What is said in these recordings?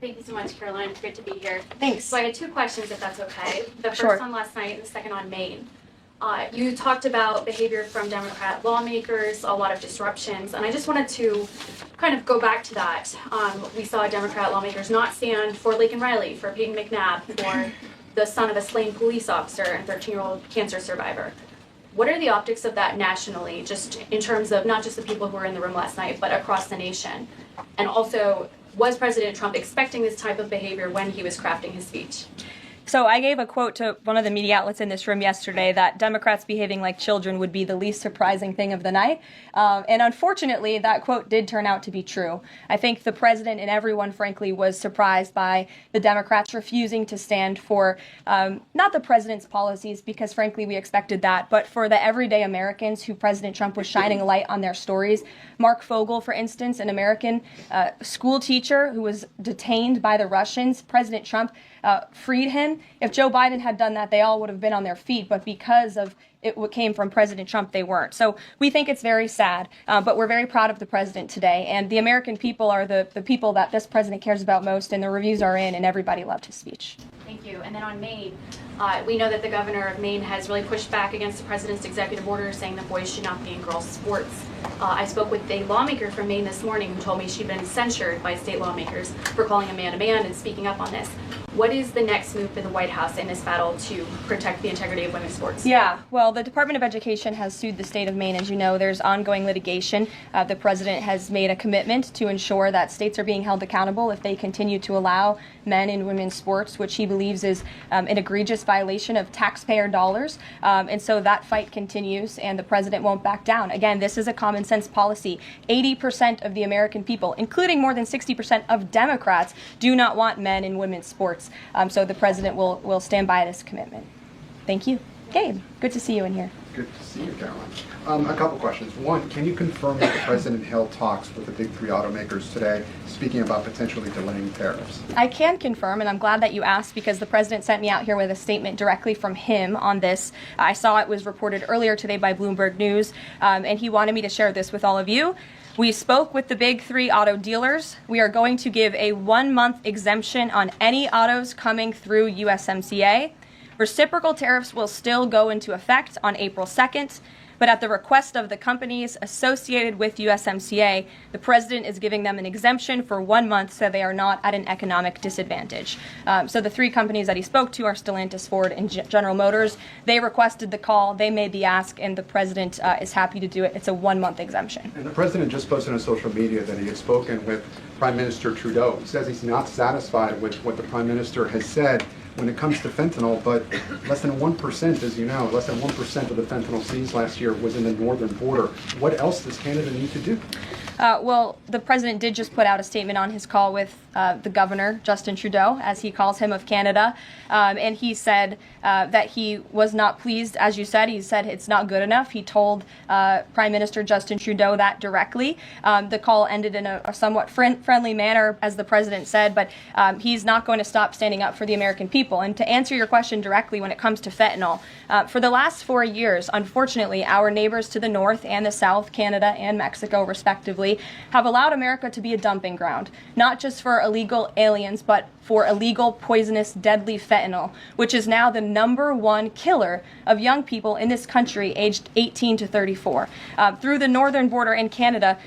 Thank you so much, Caroline. It's great to be here. Thanks. So I had two questions, if that's okay. The first Sure. on last night and the second on Maine. You talked about behavior from Democrat lawmakers, a lot of disruptions, and I just wanted to kind of go back to that. We saw Democrat lawmakers not stand for Laken Riley, for Peyton McNabb, for the son of a slain police officer and 13-year-old cancer survivor. What are the optics of that nationally, just in terms of not just the people who were in the room last night, but across the nation? And also, was President Trump expecting this type of behavior when he was crafting his speech? So I gave a quote to one of the media outlets in this room yesterday that Democrats behaving like children would be the least surprising thing of the night. And unfortunately, that quote did turn out to be true. I think the president and everyone, frankly, was surprised by the Democrats refusing to stand for not the president's policies, because frankly, we expected that, but for the everyday Americans who President Trump was shining a light on their stories. Mark Fogel, for instance, an American school teacher who was detained by the Russians. President Trump freed him. If Joe Biden had done that, they all would have been on their feet, but because of what came from President Trump, they weren't. So we think it's very sad, but we're very proud of the president today, and the American people are the people that this president cares about most, and the reviews are in, and everybody loved his speech. Thank you. And then on Maine, we know that the governor of Maine has really pushed back against the president's executive order saying that boys should not be in girls' sports. I spoke with a lawmaker from Maine this morning who told me she'd been censured by state lawmakers for calling a man and speaking up on this. What is the next move for the White House in this battle to protect the integrity of women's sports? Yeah, well, the Department of Education has sued the state of Maine. As you know, there's ongoing litigation. The president has made a commitment to ensure that states are being held accountable if they continue to allow men and women's sports, which he believes is an egregious violation of taxpayer dollars. And so that fight continues, and the president won't back down. Again, this is a common sense policy. 80% of the American people, including more than 60% of Democrats, do not want men and women's sports. So the president will stand by this commitment. Thank you. Gabe, good to see you in here. Good to see you, Caroline. A couple questions. One, can you confirm that the president held talks with the big three automakers today, speaking about potentially delaying tariffs? I can confirm, and I'm glad that you asked, because the president sent me out here with a statement directly from him on this. I saw it was reported earlier today by Bloomberg News, and he wanted me to share this with all of you. We spoke with the big three auto dealers. We are going to give a 1-month exemption on any autos coming through USMCA. Reciprocal tariffs will still go into effect on April 2nd, but at the request of the companies associated with USMCA, the president is giving them an exemption for 1 month so they are not at an economic disadvantage. So the three companies that he spoke to are Stellantis, Ford, and General Motors. They requested the call, they made the ask, and the president is happy to do it. It's a 1-month exemption. And the president just posted on social media that he had spoken with Prime Minister Trudeau. He says he's not satisfied with what the Prime Minister has said when it comes to fentanyl, but less than 1%, as you know, less than 1% of the fentanyl seized last year was in the northern border. What else does Canada need to do? Well, the president did just put out a statement on his call with the governor, Justin Trudeau, as he calls him, of Canada. And he said that he was not pleased, as you said. He said it's not good enough. He told Prime Minister Justin Trudeau that directly. The call ended in a somewhat friendly manner, as the president said, but he's not going to stop standing up for the American people. And to answer your question directly when it comes to fentanyl, for the last 4 years, unfortunately, our neighbors to the north and the south, Canada and Mexico, respectively, have allowed America to be a dumping ground, not just for illegal aliens, but for illegal, poisonous, deadly fentanyl, which is now the #1 killer of young people in this country aged 18 to 34. Through the northern border in Canada,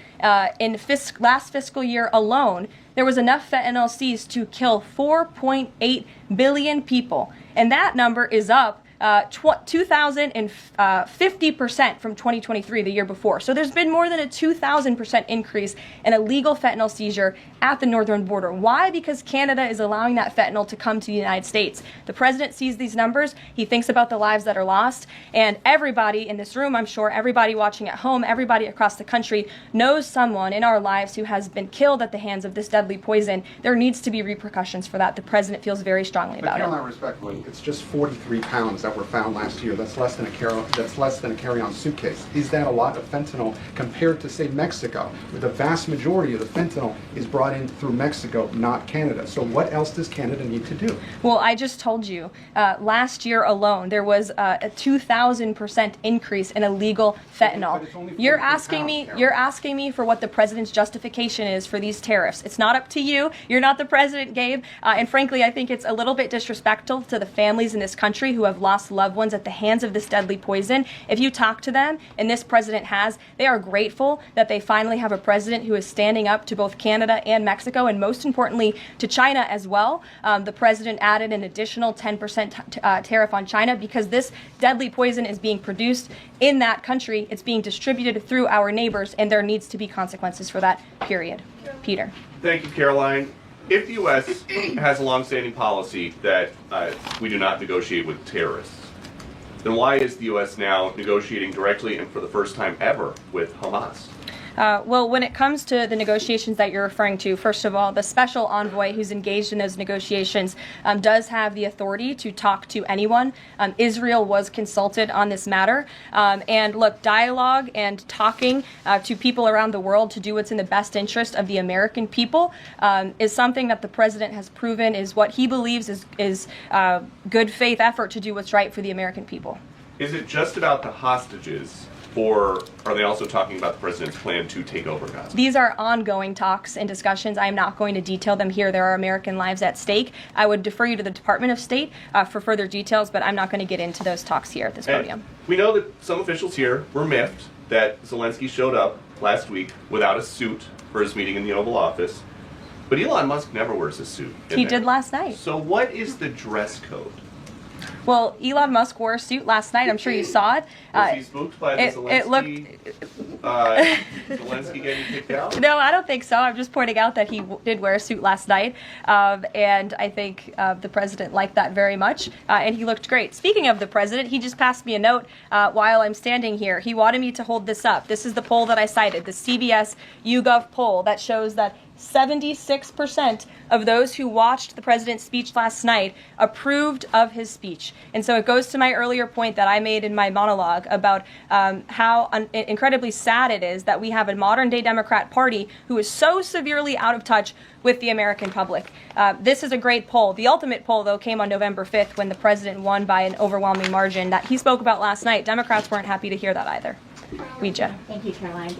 in last fiscal year alone, there was enough fentanyl seized to kill 4.8 billion people, and that number is up 2,050% from 2023, the year before. So there's been more than a 2,000% increase in illegal fentanyl seizure at the northern border. Why? Because Canada is allowing that fentanyl to come to the United States. The president sees these numbers. He thinks about the lives that are lost. And everybody in this room, I'm sure, everybody watching at home, everybody across the country knows someone in our lives who has been killed at the hands of this deadly poison. There needs to be repercussions for that. The president feels very strongly about it. But Caroline, respectfully, it's just 43 pounds. that were found last year. That's less than a carry-on suitcase. Is that a lot of fentanyl compared to, say, Mexico, where the vast majority of the fentanyl is brought in through Mexico, not Canada? So what else does Canada need to do? Well, I just told you, last year alone, there was a 2,000% increase in illegal fentanyl. But it's only You're 43 asking pounds, me, Carol. you're asking me for what the president's justification is for these tariffs. It's not up to you. You're not the president, Gabe. And frankly, I think it's a little bit disrespectful to the families in this country who have lost loved ones at the hands of this deadly poison. If you talk to them, and this president has, they are grateful that they finally have a president who is standing up to both Canada and Mexico, and most importantly, to China as well. The president added an additional 10% tariff on China because this deadly poison is being produced in that country. It's being distributed through our neighbors, and there needs to be consequences for that, period. Peter. Thank you, Caroline. If the U.S. has a longstanding policy that we do not negotiate with terrorists, then why is the U.S. now negotiating directly and for the first time ever with Hamas? Well, when it comes to the negotiations that you're referring to, first of all, the special envoy who's engaged in those negotiations does have the authority to talk to anyone. Israel was consulted on this matter. And look, dialogue and talking to people around the world to do what's in the best interest of the American people is something that the president has proven is what he believes is good faith effort to do what's right for the American people. Is it just about the hostages, or are they also talking about the president's plan to take over Gaza? These are ongoing talks and discussions. I am not going to detail them here. There are American lives at stake. I would defer you to the Department of State for further details, but I'm not going to get into those talks here at this podium. And we know that some officials here were miffed that Zelensky showed up last week without a suit for his meeting in the Oval Office, but Elon Musk never wears a suit. He did last night. So what is the dress code? Well, Elon Musk wore a suit last night. I'm sure you saw it. Was he spooked by the Zelensky, Zelensky getting kicked out? No, I don't think so. I'm just pointing out that he did wear a suit last night, and I think the president liked that very much, and he looked great. Speaking of the president, he just passed me a note while I'm standing here. He wanted me to hold this up. This is the poll that I cited, the CBS YouGov poll that shows that 76% of those who watched the president's speech last night approved of his speech. And so it goes to my earlier point that I made in my monologue about how incredibly sad it is that we have a modern-day Democrat Party who is so severely out of touch with the American public. This is a great poll. The ultimate poll, though, came on November 5th when the president won by an overwhelming margin that he spoke about last night. Democrats weren't happy to hear that either. Ouija. Thank you, Caroline.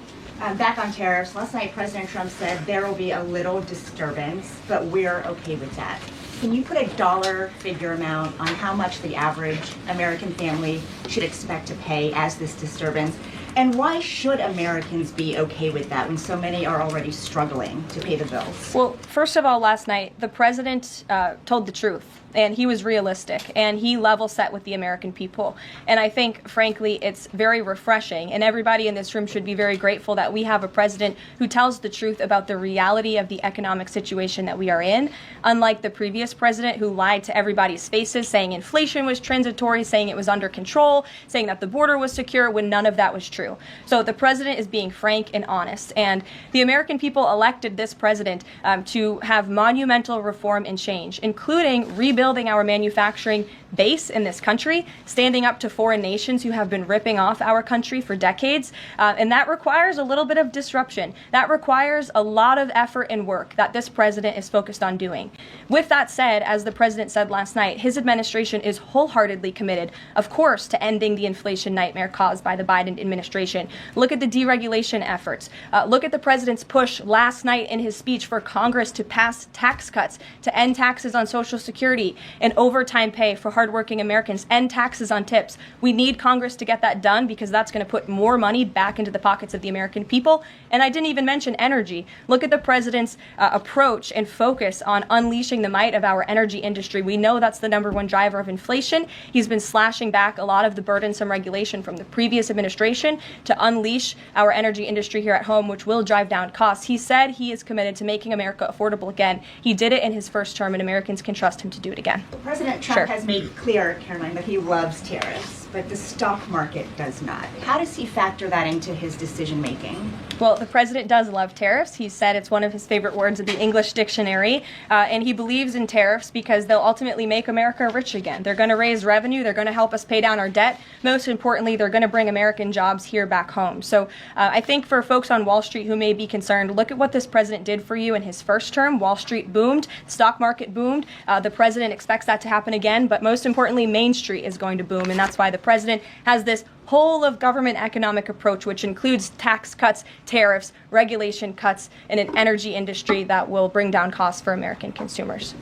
Back on tariffs, last night President Trump said there will be a little disturbance, but we're okay with that. Can you put a dollar figure amount on how much the average American family should expect to pay as this disturbance? And why should Americans be okay with that when so many are already struggling to pay the bills? Well, first of all, last night, the president told the truth. And he was realistic, and he level set with the American people. And I think, frankly, it's very refreshing, and everybody in this room should be very grateful that we have a president who tells the truth about the reality of the economic situation that we are in, unlike the previous president who lied to everybody's faces, saying inflation was transitory, saying it was under control, saying that the border was secure, when none of that was true. So the president is being frank and honest, and the American people elected this president to have monumental reform and change, including rebuilding our manufacturing base in this country, standing up to foreign nations who have been ripping off our country for decades. And that requires a little bit of disruption. That requires a lot of effort and work that this president is focused on doing. With that said, as the president said last night, his administration is wholeheartedly committed, of course, to ending the inflation nightmare caused by the Biden administration. Look at the deregulation efforts. Look at the president's push last night in his speech for Congress to pass tax cuts, to end taxes on Social Security and overtime pay for hardworking Americans, end taxes on tips. We need Congress to get that done because that's going to put more money back into the pockets of the American people. And I didn't even mention energy. Look at the president's approach and focus on unleashing the might of our energy industry. We know that's the #1 driver of inflation. He's been slashing back a lot of the burdensome regulation from the previous administration to unleash our energy industry here at home, which will drive down costs. He said he is committed to making America affordable again. He did it in his first term, and Americans can trust him to do it again. President Trump Sure. has made clear, Caroline, that he loves tariffs, but the stock market does not. How does he factor that into his decision making? Well, the president does love tariffs. He said it's one of his favorite words in the English dictionary, and he believes in tariffs because they'll ultimately make America rich again. They're going to raise revenue. They're going to help us pay down our debt. Most importantly, they're going to bring American jobs here back home. So I think for folks on Wall Street who may be concerned, look at what this president did for you in his first term. Wall Street boomed. Stock market boomed. The president expects that to happen again, but most importantly, Main Street is going to boom, and that's why the president has this whole of government economic approach, which includes tax cuts, tariffs, regulation cuts, and an energy industry that will bring down costs for American consumers.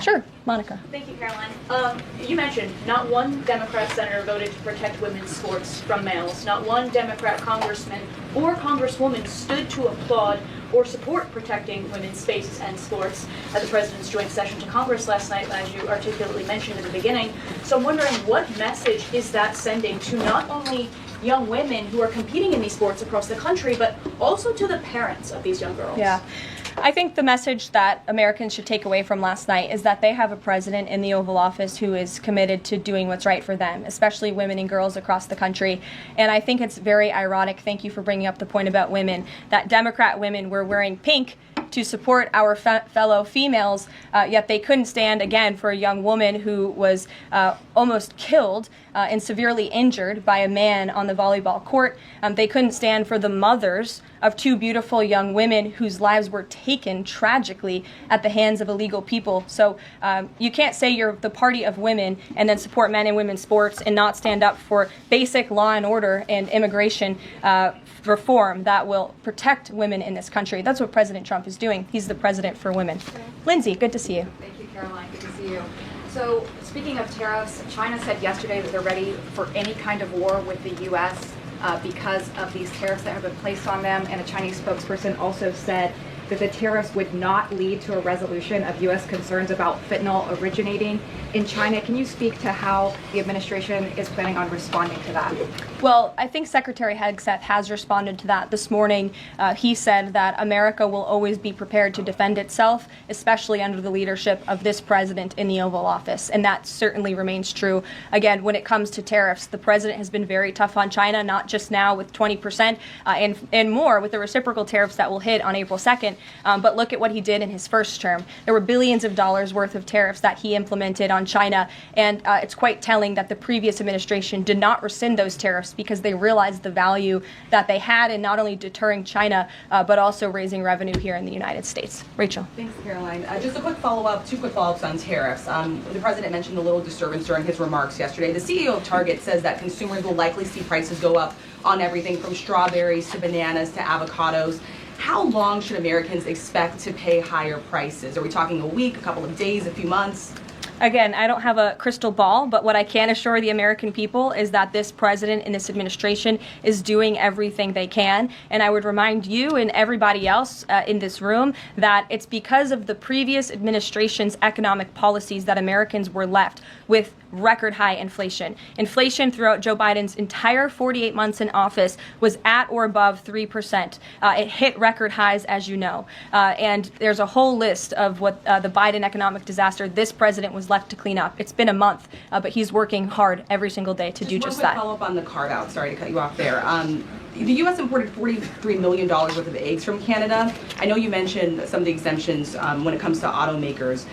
Sure, Monica. Thank you, Caroline. You mentioned not one Democrat senator voted to protect women's sports from males. Not one Democrat congressman or congresswoman stood to applaud or support protecting women's spaces and sports at the president's joint session to Congress last night, as you articulately mentioned in the beginning. So I'm wondering, what message is that sending to not only young women who are competing in these sports across the country, but also to the parents of these young girls? Yeah. I think the message that Americans should take away from last night is that they have a president in the Oval Office who is committed to doing what's right for them, especially women and girls across the country. And I think it's very ironic, thank you for bringing up the point about women, that Democrat women were wearing pink to support our fellow females, yet they couldn't stand, again, for a young woman who was almost killed and severely injured by a man on the volleyball court. They couldn't stand for the mothers of two beautiful young women whose lives were taken tragically at the hands of illegal people. So you can't say you're the party of women and then support men and women's sports and not stand up for basic law and order and immigration reform that will protect women in this country. That's what President Trump is doing. He's the president for women. Lindsay, good to see you. Thank you, Caroline. Good to see you. So, speaking of tariffs, China said yesterday that they're ready for any kind of war with the U.S. Because of these tariffs that have been placed on them. And a Chinese spokesperson also said that the tariffs would not lead to a resolution of U.S. concerns about fentanyl originating in China. Can you speak to how the administration is planning on responding to that? Well, I think Secretary Hegseth has responded to that this morning. He said that America will always be prepared to defend itself, especially under the leadership of this president in the Oval Office. And that certainly remains true. Again, when it comes to tariffs, the president has been very tough on China, not just now with 20% and more with the reciprocal tariffs that will hit on April 2nd. But look at what he did in his first term. There were billions of dollars worth of tariffs that he implemented on China. And it's quite telling that the previous administration did not rescind those tariffs because they realized the value that they had in not only deterring China, but also raising revenue here in the United States. Rachel. Thanks, Caroline. Just a quick follow-up, two quick follow-ups on tariffs. The president mentioned a little disturbance during his remarks yesterday. The CEO of Target says that consumers will likely see prices go up on everything from strawberries to bananas to avocados. How long should Americans expect to pay higher prices? Are we talking a week, a couple of days, a few months? Again, I don't have a crystal ball, but what I can assure the American people is that this president and this administration is doing everything they can. And I would remind you and everybody else in this room that it's because of the previous administration's economic policies that Americans were left with record high inflation. Inflation throughout Joe Biden's entire 48 months in office was at or above 3%. It hit record highs, as you know. And there's a whole list of what the Biden economic disaster this president was left to clean up. It's been a month, but he's working hard every single day to do just that. One quick follow-up on the carve-out. Sorry to cut you off there. The U.S. imported $43 million worth of eggs from Canada. I know you mentioned some of the exemptions when it comes to automakers.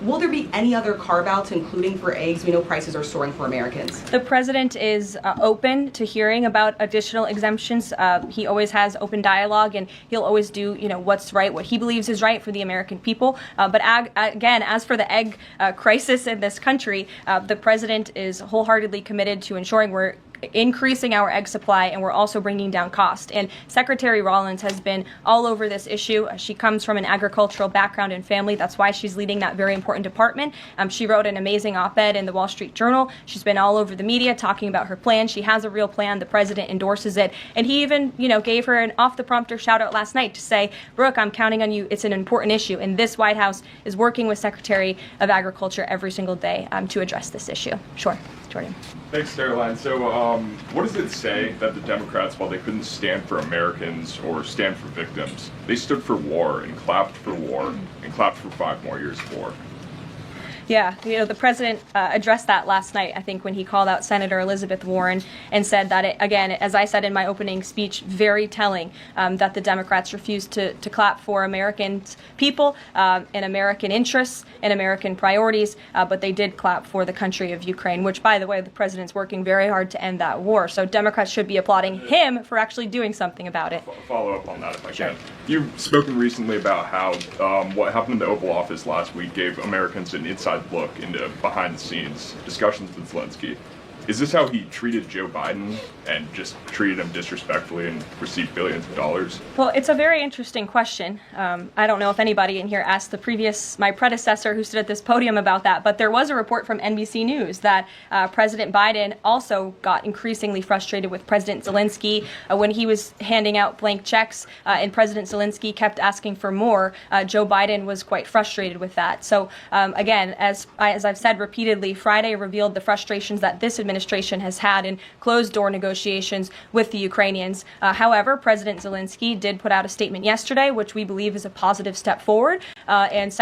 Will there be any other carve-outs, including for eggs? We know prices are soaring for Americans. The president is open to hearing about additional exemptions. He always has open dialogue, and he'll always do, what's right, what he believes is right for the American people. But again, as for the egg crisis in this country, the president is wholeheartedly committed to ensuring we're increasing our egg supply, and we're also bringing down cost. And Secretary Rollins has been all over this issue. She comes from an agricultural background and family. That's why she's leading that very important department. She wrote an amazing op-ed in the Wall Street Journal. She's been all over the media talking about her plan. She has a real plan. The president endorses it. And he even, gave her an off-the-prompter shout-out last night to say, Brooke, I'm counting on you. It's an important issue. And this White House is working with Secretary of Agriculture every single day to address this issue. Sure. Jordan. Thanks, Caroline. So what does it say that the Democrats, while they couldn't stand for Americans or stand for victims, they stood for war and clapped for war and clapped for 5 more years of war? Yeah, the president addressed that last night, I think, when he called out Senator Elizabeth Warren and said that, again, as I said in my opening speech, very telling that the Democrats refused to clap for American people and American interests and American priorities, but they did clap for the country of Ukraine, which, by the way, the president's working very hard to end that war. So Democrats should be applauding him for actually doing something about it. Follow up on that if I can. You've spoken recently about how what happened in the Oval Office last week gave Americans an inside look into behind-the-scenes discussions with Zelensky. Is this how he treated Joe Biden and just treated him disrespectfully and received billions of dollars? Well, it's a very interesting question. I don't know if anybody in here asked my predecessor who stood at this podium about that, but there was a report from NBC News that President Biden also got increasingly frustrated with President Zelensky when he was handing out blank checks and President Zelensky kept asking for more. Joe Biden was quite frustrated with that. So again, as I've said repeatedly, Friday revealed the frustrations that this administration has had in closed-door negotiations with the Ukrainians. However, President Zelensky did put out a statement yesterday, which we believe is a positive step forward, and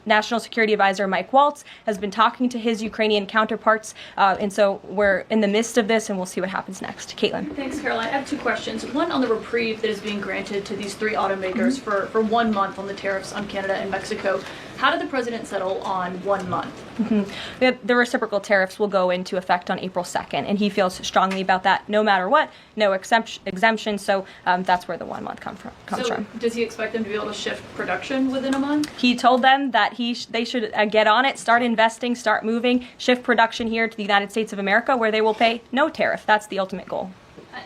National Security Advisor Mike Waltz has been talking to his Ukrainian counterparts, and so we're in the midst of this, and we'll see what happens next. Caitlin. Thanks, Caroline. I have two questions. One on the reprieve that is being granted to these three automakers for 1 month on the tariffs on Canada and Mexico. How did the president settle on 1 month? The reciprocal tariffs will go into effect on April 2nd, and he feels strongly about that no matter what, no exemption, so that's where the 1 month comes from. Does he expect them to be able to shift production within a month? He told them that they should get on it, start investing, start moving, shift production here to the United States of America, where they will pay no tariff. That's the ultimate goal.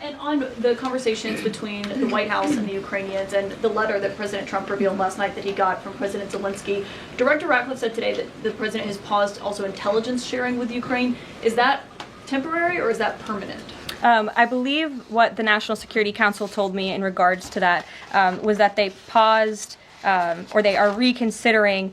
And on the conversations between the White House and the Ukrainians and the letter that President Trump revealed last night that he got from President Zelensky, Director Ratcliffe said today that the president has paused also intelligence sharing with Ukraine. Is that temporary or is that permanent? I believe what the National Security Council told me in regards to that was that they paused or they are reconsidering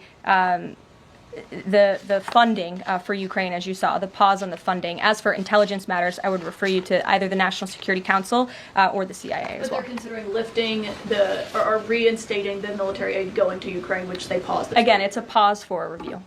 the funding for Ukraine, as you saw, the pause on the funding. As for intelligence matters, I would refer you to either the National Security Council or the CIA as well. But they're considering lifting or reinstating the military aid going to Ukraine, which they paused. Again, it's a pause for a review.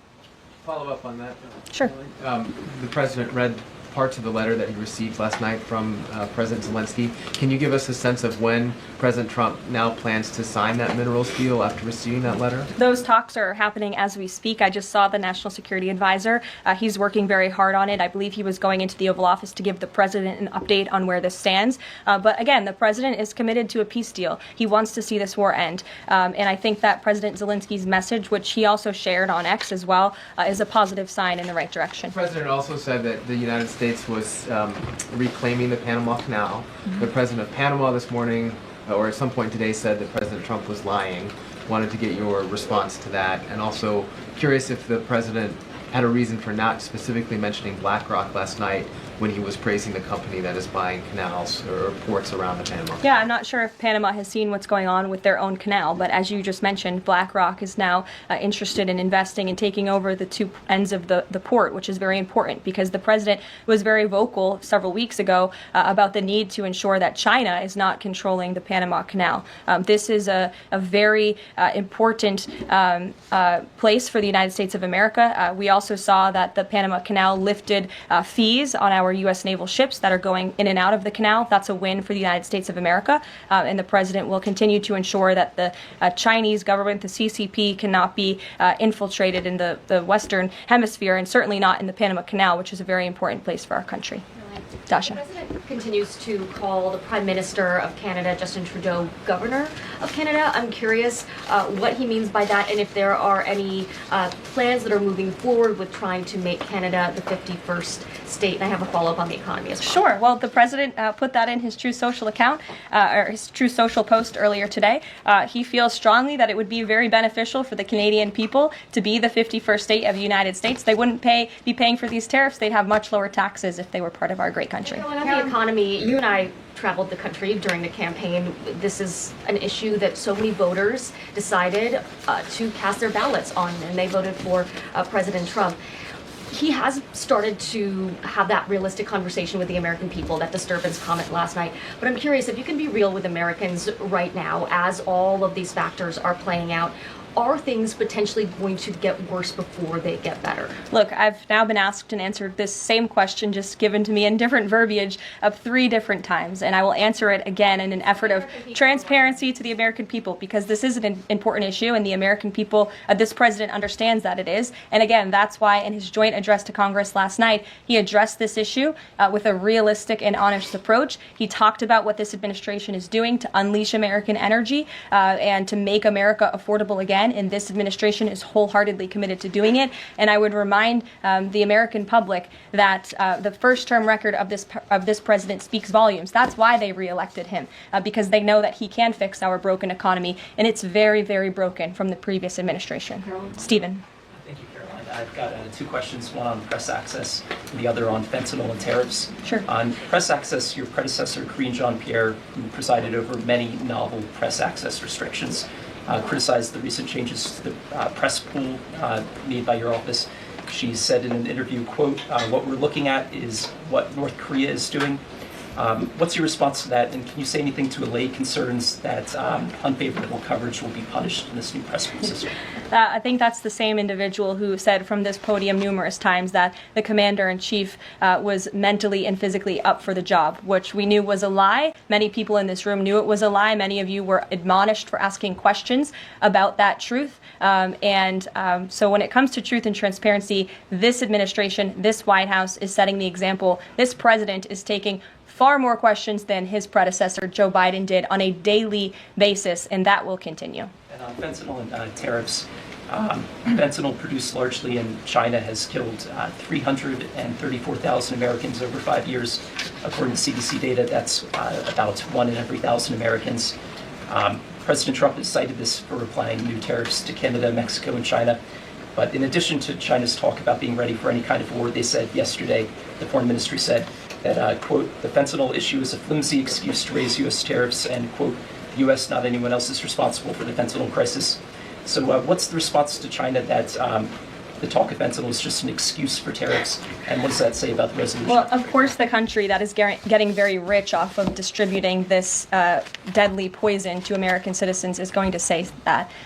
Follow up on that. Sure. The president read parts of the letter that he received last night from President Zelensky. Can you give us a sense of when President Trump now plans to sign that minerals deal after receiving that letter? Those talks are happening as we speak. I just saw the National Security Advisor. He's working very hard on it. I believe he was going into the Oval Office to give the president an update on where this stands. But again, the president is committed to a peace deal. He wants to see this war end. And I think that President Zelensky's message, which he also shared on X as well, is a positive sign in the right direction. The president also said that the United States was reclaiming the Panama Canal. Mm-hmm. The president of Panama this morning, or at some point today, said that President Trump was lying. Wanted to get your response to that, and also curious if the president had a reason for not specifically mentioning BlackRock last night when he was praising the company that is buying canals or ports around the Panama Canal. Yeah, I'm not sure if Panama has seen what's going on with their own canal, but as you just mentioned, BlackRock is now interested in investing and taking over the two ends of the port, which is very important because the president was very vocal several weeks ago about the need to ensure that China is not controlling the Panama Canal. This is a very important place for the United States of America. We also saw that the Panama Canal lifted fees on our U.S. naval ships that are going in and out of the canal. That's a win for the United States of America, and the president will continue to ensure that the Chinese government, the CCP, cannot be infiltrated in the Western Hemisphere, and certainly not in the Panama Canal, which is a very important place for our country. Dasha. The president continues to call the Prime Minister of Canada, Justin Trudeau, Governor of Canada. I'm curious what he means by that and if there are any plans that are moving forward with trying to make Canada the 51st state. And I have a follow-up on the economy as well. Sure. Well, the president put that in his True Social account, or his True Social post earlier today. He feels strongly that it would be very beneficial for the Canadian people to be the 51st state of the United States. They wouldn't be paying for these tariffs. They'd have much lower taxes if they were part of our great country. On the economy, you and I traveled the country during the campaign. This is an issue that so many voters decided to cast their ballots on, and they voted for President Trump. He has started to have that realistic conversation with the American people, that disturbance comment last night. But I'm curious if you can be real with Americans right now as all of these factors are playing out. are things potentially going to get worse before they get better? Look, I've now been asked and answered this same question, just given to me in different verbiage, of 3 different times, and I will answer it again in an effort of transparency to the American people, because this is an important issue, and the American people, this president understands that it is. And again, that's why in his joint address to Congress last night, he addressed this issue with a realistic and honest approach. He talked about what this administration is doing to unleash American energy and to make America affordable again. And this administration is wholeheartedly committed to doing it. And I would remind the American public that the first-term record of this president speaks volumes. That's why they reelected him, because they know that he can fix our broken economy, and it's very, very broken from the previous administration. Stephen. Thank you, Caroline. I've got 2 questions, one on press access and the other on fentanyl and tariffs. Sure. On press access, your predecessor, Karine Jean-Pierre, who presided over many novel press access restrictions, criticized the recent changes to the press pool made by your office. She said in an interview, quote, "What we're looking at is what North Korea is doing." What's your response to that, and can you say anything to allay concerns that unfavorable coverage will be punished in this new press pool system? I think that's the same individual who said from this podium numerous times that the commander-in-chief was mentally and physically up for the job, which we knew was a lie. Many people in this room knew it was a lie. Many of you were admonished for asking questions about that truth. So when it comes to truth and transparency, this administration, this White House is setting the example. This president is taking far more questions than his predecessor, Joe Biden, did on a daily basis, and that will continue. And on fentanyl and tariffs, fentanyl produced largely in China has killed 334,000 Americans over 5 years. According to CDC data, that's about 1 in every 1,000 Americans. President Trump has cited this for applying new tariffs to Canada, Mexico, and China. But in addition to China's talk about being ready for any kind of war, they said yesterday, the foreign ministry said that, quote, "The fentanyl issue is a flimsy excuse to raise U.S. tariffs," and, quote, "The U.S., not anyone else, is responsible for the fentanyl crisis." So what's the response to China that the talk of fentanyl is just an excuse for tariffs, and what does that say about the resolution? Well, of course, the country that is getting very rich off of distributing this deadly poison to American citizens is going to say that.